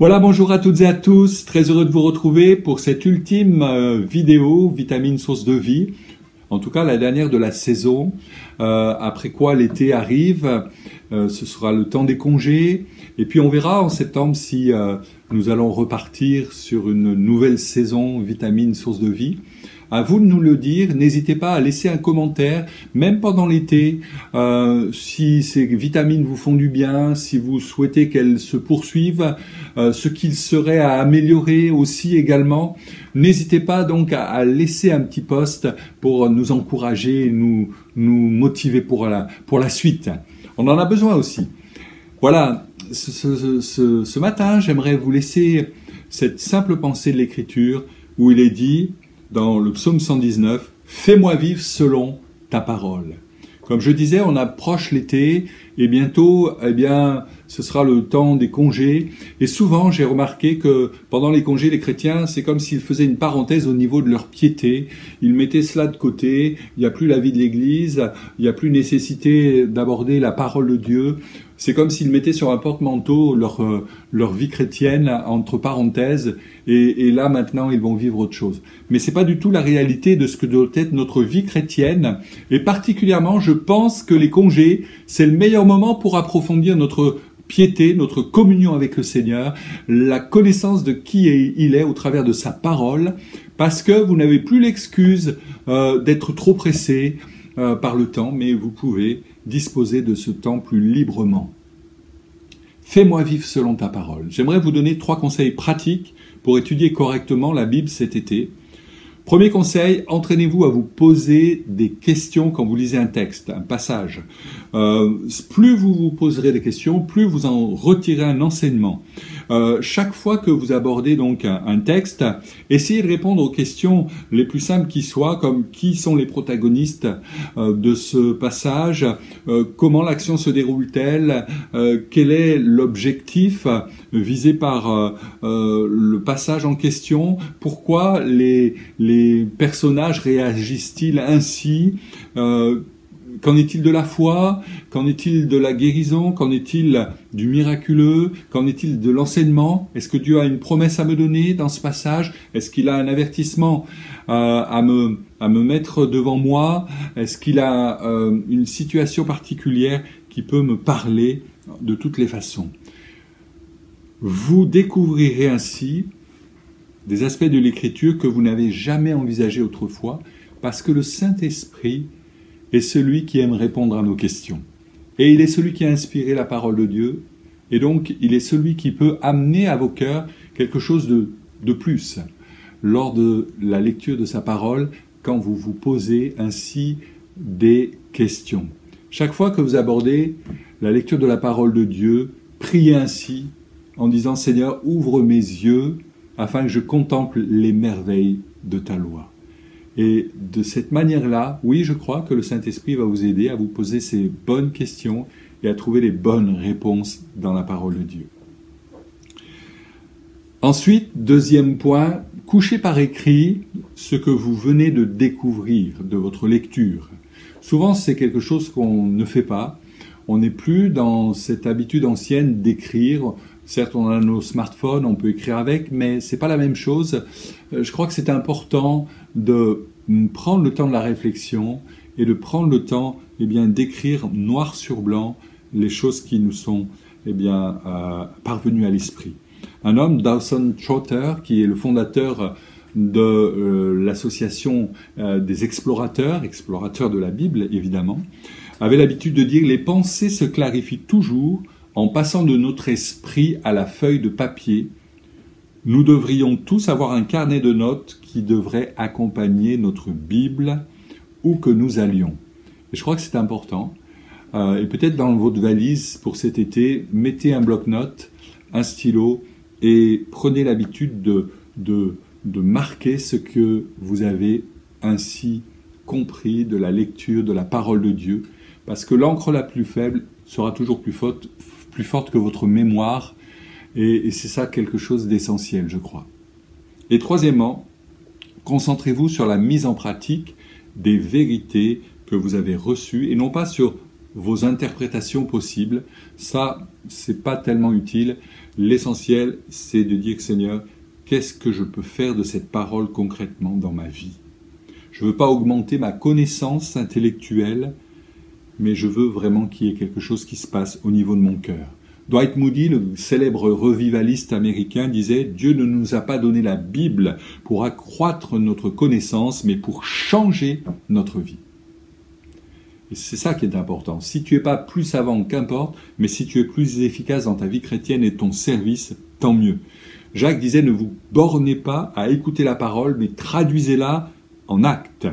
Voilà, bonjour à toutes et à tous, très heureux de vous retrouver pour cette ultime vidéo, Vitamine Source de Vie, en tout cas la dernière de la saison, après quoi l'été arrive, ce sera le temps des congés, et puis on verra en septembre si nous allons repartir sur une nouvelle saison Vitamine Source de Vie. À vous de nous le dire, n'hésitez pas à laisser un commentaire, même pendant l'été, si ces vitamines vous font du bien, si vous souhaitez qu'elles se poursuivent, ce qu'il serait à améliorer aussi également. N'hésitez pas donc à laisser un petit post pour nous encourager, nous motiver pour la suite. On en a besoin aussi. Voilà, ce matin, j'aimerais vous laisser cette simple pensée de l'Écriture où il est dit, dans le psaume 119, « Fais-moi vivre selon ta parole ». Comme je disais, on approche l'été et bientôt, ce sera le temps des congés. Et souvent, j'ai remarqué que pendant les congés, les chrétiens, c'est comme s'ils faisaient une parenthèse au niveau de leur piété. Ils mettaient cela de côté. Il n'y a plus la vie de l'Église. Il n'y a plus nécessité d'aborder la parole de Dieu. C'est comme s'ils mettaient sur un porte-manteau leur vie chrétienne entre parenthèses. Et là, maintenant, ils vont vivre autre chose. Mais c'est pas du tout la réalité de ce que doit être notre vie chrétienne. Et particulièrement, je pense que les congés, c'est le meilleur moment pour approfondir notre piété, notre communion avec le Seigneur, la connaissance de qui il est au travers de sa parole, parce que vous n'avez plus l'excuse d'être trop pressé par le temps, mais vous pouvez disposer de ce temps plus librement. Fais-moi vivre selon ta parole. J'aimerais vous donner 3 conseils pratiques pour étudier correctement la Bible cet été. Premier conseil, entraînez-vous à vous poser des questions quand vous lisez un texte, un passage. Plus vous vous poserez des questions, plus vous en retirez un enseignement. Chaque fois que vous abordez donc un texte, essayez de répondre aux questions les plus simples qui soient, comme qui sont les protagonistes de ce passage, comment l'action se déroule-t-elle, quel est l'objectif visé par le passage en question, pourquoi les personnages réagissent-ils ainsi, qu'en est-il de la foi? Qu'en est-il de la guérison? Qu'en est-il du miraculeux? Qu'en est-il de l'enseignement? Est-ce que Dieu a une promesse à me donner dans ce passage? Est-ce qu'il a un avertissement à me mettre devant moi? Est-ce qu'il a une situation particulière qui peut me parler de toutes les façons? Vous découvrirez ainsi des aspects de l'Écriture que vous n'avez jamais envisagés autrefois, parce que le Saint-Esprit est celui qui aime répondre à nos questions. Et il est celui qui a inspiré la parole de Dieu, et donc il est celui qui peut amener à vos cœurs quelque chose de plus lors de la lecture de sa parole, quand vous vous posez ainsi des questions. Chaque fois que vous abordez la lecture de la parole de Dieu, priez ainsi en disant « Seigneur, ouvre mes yeux afin que je contemple les merveilles de ta loi ». Et de cette manière-là, oui, je crois que le Saint-Esprit va vous aider à vous poser ces bonnes questions et à trouver les bonnes réponses dans la parole de Dieu. Ensuite, deuxième point, couchez par écrit ce que vous venez de découvrir de votre lecture. Souvent, c'est quelque chose qu'on ne fait pas. On n'est plus dans cette habitude ancienne d'écrire. Certes, on a nos smartphones, on peut écrire avec, mais c'est pas la même chose. Je crois que c'est important de prendre le temps de la réflexion et de prendre le temps, d'écrire noir sur blanc les choses qui nous sont, parvenues à l'esprit. Un homme, Dawson Trotter, qui est le fondateur de l'association des explorateurs de la Bible, évidemment, avait l'habitude de dire « Les pensées se clarifient toujours en passant de notre esprit à la feuille de papier. Nous devrions tous avoir un carnet de notes qui devrait accompagner notre Bible où que nous allions. » Et je crois que c'est important. Et peut-être dans votre valise pour cet été, mettez un bloc-notes, un stylo et prenez l'habitude de marquer ce que vous avez ainsi compris de la lecture de la parole de Dieu. Parce que l'encre la plus faible sera toujours plus forte que votre mémoire. Et c'est ça quelque chose d'essentiel, je crois. Et troisièmement, concentrez-vous sur la mise en pratique des vérités que vous avez reçues, et non pas sur vos interprétations possibles. Ça, c'est pas tellement utile. L'essentiel, c'est de dire, Seigneur, qu'est-ce que je peux faire de cette parole concrètement dans ma vie? Je veux pas augmenter ma connaissance intellectuelle, mais je veux vraiment qu'il y ait quelque chose qui se passe au niveau de mon cœur. Dwight Moody, le célèbre revivaliste américain, disait « Dieu ne nous a pas donné la Bible pour accroître notre connaissance, mais pour changer notre vie. » Et c'est ça qui est important. Si tu n'es pas plus savant, qu'importe, mais si tu es plus efficace dans ta vie chrétienne et ton service, tant mieux. Jacques disait « Ne vous bornez pas à écouter la parole, mais traduisez-la en actes. »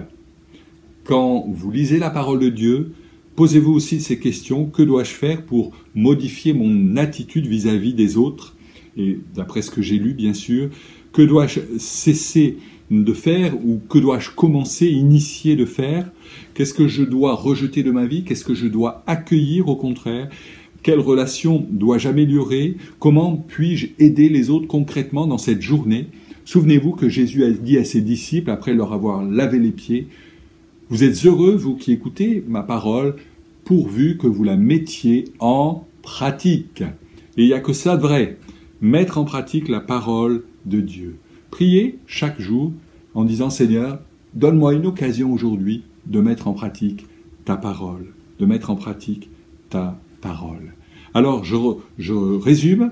Quand vous lisez la parole de Dieu, posez-vous aussi ces questions. Que dois-je faire pour modifier mon attitude vis-à-vis des autres? Et d'après ce que j'ai lu, bien sûr, que dois-je cesser de faire ou que dois-je commencer, initier de faire? Qu'est-ce que je dois rejeter de ma vie? Qu'est-ce que je dois accueillir au contraire? Quelle relation dois-je améliorer? Comment puis-je aider les autres concrètement dans cette journée? Souvenez-vous que Jésus a dit à ses disciples, après leur avoir lavé les pieds, « Vous êtes heureux, vous qui écoutez ma parole, pourvu que vous la mettiez en pratique. » Et il n'y a que ça de vrai, mettre en pratique la parole de Dieu. Priez chaque jour en disant « Seigneur, donne-moi une occasion aujourd'hui de mettre en pratique ta parole, de mettre en pratique ta parole. » Alors, je résume.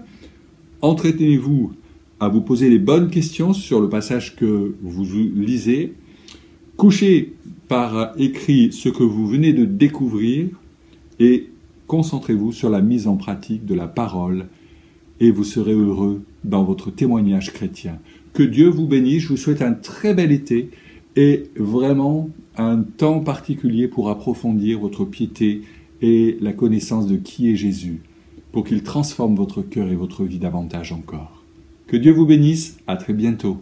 Entraînez-vous à vous poser les bonnes questions sur le passage que vous lisez. Couchez par écrit ce que vous venez de découvrir et concentrez-vous sur la mise en pratique de la parole et vous serez heureux dans votre témoignage chrétien. Que Dieu vous bénisse, je vous souhaite un très bel été et vraiment un temps particulier pour approfondir votre piété et la connaissance de qui est Jésus, pour qu'il transforme votre cœur et votre vie davantage encore. Que Dieu vous bénisse, à très bientôt.